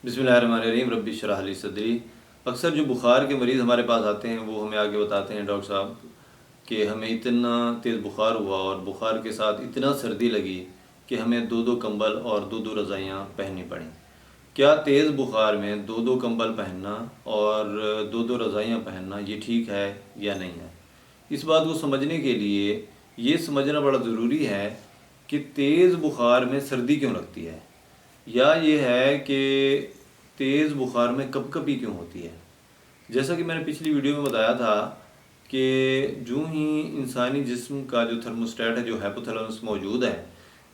बिस्मिल्लाहिर्रहमानिर्रहीम रब्बि इश्रह ली सदरी। अक्सर जो बुखार के मरीज़ हमारे पास आते हैं वो हमें आगे बताते हैं डॉक्टर साहब कि हमें इतना तेज़ बुखार हुआ और बुखार के साथ इतना सर्दी लगी कि हमें दो दो कंबल और दो दो रज़ाइयाँ पहननी पड़ी। क्या तेज़ बुखार में दो दो कंबल पहनना और दो दो रज़ाइयाँ पहनना ये ठीक है या नहीं है? इस बात को समझने के लिए ये समझना बड़ा ज़रूरी है कि तेज़ बुखार में सर्दी क्यों लगती है, या ये है कि तेज़ बुखार में कपकपी क्यों होती है। जैसा कि मैंने पिछली वीडियो में बताया था कि जो ही इंसानी जिस्म का जो थर्मोस्टेट है, जो हाइपोथैलेमस मौजूद है,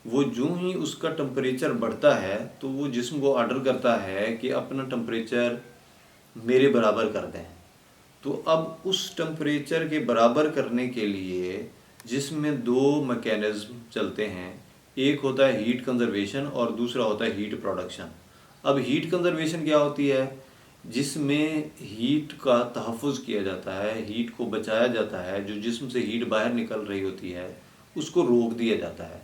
वो जो ही उसका टेम्परेचर बढ़ता है तो वो जिस्म को ऑर्डर करता है कि अपना टेम्परेचर मेरे बराबर कर दें। तो अब उस टेम्परेचर के बराबर करने के लिए जिसमें दो मैकेनिज़्म चलते हैं, एक होता है हीट कंजर्वेशन और दूसरा होता है हीट प्रोडक्शन। अब हीट कंजर्वेशन क्या होती है? जिसमें हीट का तहफ़्फ़ुज़ किया जाता है, हीट को बचाया जाता है, जो जिस्म से हीट बाहर निकल रही होती है उसको रोक दिया जाता है।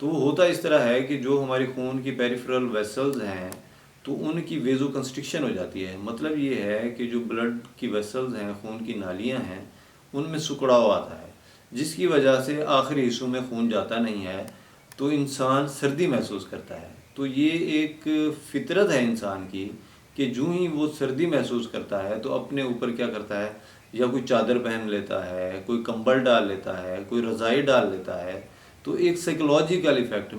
तो वो होता इस तरह है कि जो हमारी खून की पेरिफेरल वेसल्स हैं तो उनकी वेज़ो कंस्ट्रिक्शन हो जाती है। मतलब ये है कि जो ब्लड की वेसल्स हैं, खून की नालियाँ हैं, उनमें सिकुड़ाव आता है, जिसकी वजह से आखिरी हिस्सों में खून जाता नहीं है तो इंसान सर्दी महसूस करता है। तो ये एक फितरत है इंसान की कि जो ही वो सर्दी महसूस करता है तो अपने ऊपर क्या करता है, या कोई चादर पहन लेता है, कोई कंबल डाल लेता है, कोई रज़ाई डाल लेता है। तो एक साइकोलॉजिकल इफ़ेक्ट,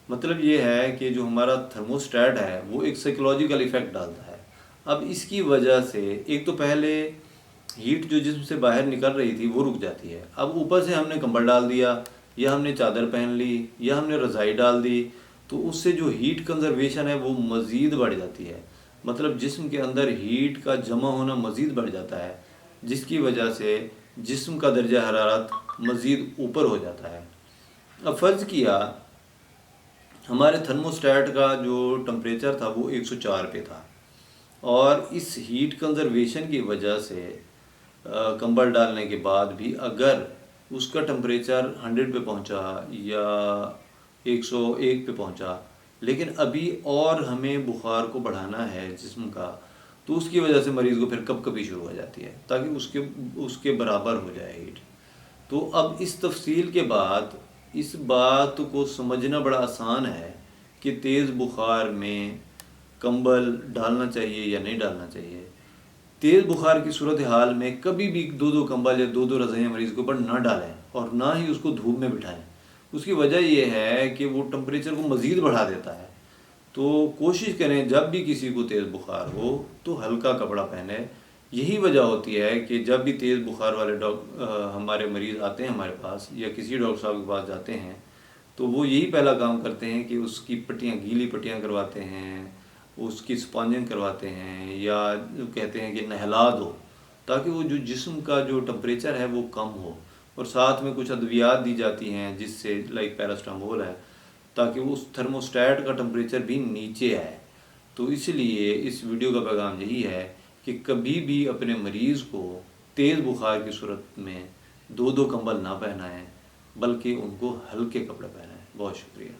मतलब ये है कि जो हमारा थर्मोस्टेट है वो एक साइकोलॉजिकल इफ़ेक्ट डालता है। अब इसकी वजह से एक तो पहले हीट जो जिस्म से बाहर निकल रही थी वो रुक जाती है। अब ऊपर से हमने कंबल डाल दिया, या हमने चादर पहन ली, या हमने रज़ाई डाल दी, तो उससे जो हीट कंजर्वेशन है वो मज़ीद बढ़ जाती है। मतलब जिस्म के अंदर हीट का जमा होना मज़ीद बढ़ जाता है, जिसकी वजह से जिस्म का दर्जा हरारत मज़ीद ऊपर हो जाता है। अब फ़र्ज़ किया हमारे थर्मोस्टेट का जो टेम्परेचर था वो 104 पे था, और इस हीट कंजर्वेशन की वजह से कंबल डालने के बाद भी अगर उसका टेम्परेचर 100 पे पहुंचा या 101 पे पहुंचा, लेकिन अभी और हमें बुखार को बढ़ाना है जिस्म का, तो उसकी वजह से मरीज़ को फिर कपकपी शुरू हो जाती है ताकि उसके बराबर हो जाए हीट। तो अब इस तफसील के बाद इस बात को समझना बड़ा आसान है कि तेज़ बुखार में कंबल डालना चाहिए या नहीं डालना चाहिए। तेज़ बुखार की सूरत हाल में कभी भी दो दो कंबल या दो दो रज़ाइयाँ मरीज़ के ऊपर ना डालें और ना ही उसको धूप में बिठाएं। उसकी वजह यह है कि वो टेम्परेचर को मज़ीद बढ़ा देता है। तो कोशिश करें जब भी किसी को तेज़ बुखार हो तो हल्का कपड़ा पहने। यही वजह होती है कि जब भी तेज़ बुखार वाले हमारे मरीज़ आते हैं हमारे पास या किसी डॉक्टर साहब के पास जाते हैं तो वो यही पहला काम करते हैं कि उसकी पट्टियाँ, गीली पट्टियाँ करवाते हैं, उसकी स्पॉन्जिंग करवाते हैं, या कहते हैं कि नहला दो, ताकि वो जो जिस्म का जो टेम्परेचर है वो कम हो। और साथ में कुछ अद्वियात दी जाती हैं जिससे, लाइक पैरास्टामोल है, ताकि वो उस थर्मोस्टेट का टेम्परेचर भी नीचे आए। तो इसलिए इस वीडियो का पैगाम यही है कि कभी भी अपने मरीज़ को तेज़ बुखार की सूरत में दो दो कंबल ना पहनाएं, बल्कि उनको हल्के कपड़े पहनाएं। बहुत शुक्रिया।